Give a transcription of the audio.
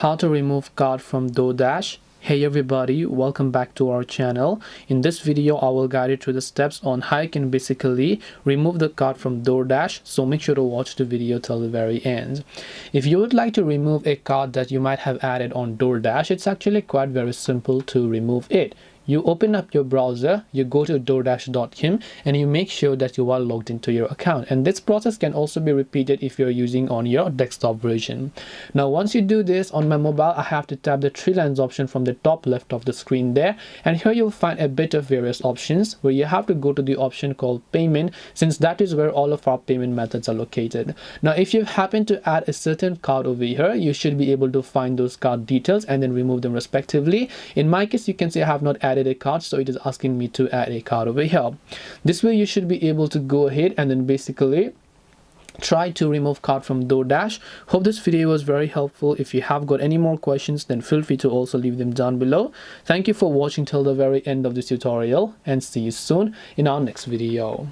How to remove cart from DoorDash. Hey everybody, welcome back to our channel. In this video I will guide you through the steps on how you can basically remove the cart from DoorDash, so make sure to watch the video till the very end. If you would like to remove a cart that you might have added on DoorDash, it's actually quite very simple to remove it. You open up your browser, you go to DoorDash.com and you make sure that you are logged into your account. And this process can also be repeated if you're using on your desktop version. Now, once you do this on my mobile, I have to tap the three lines option from the top left of the screen there. And here you'll find a bit of various options where you have to go to the option called payment, since that is where all of our payment methods are located. Now, if you happen to add a certain card over here, you should be able to find those card details and then remove them respectively. In my case, you can see I have not added a card, so it is asking me to add a card over here. This way you should be able to go ahead and then basically try to remove cart from DoorDash. Hope this video was very helpful. If you have got any more questions, then feel free to also leave them down below. Thank you for watching till the very end of this tutorial, and see you soon in our next video.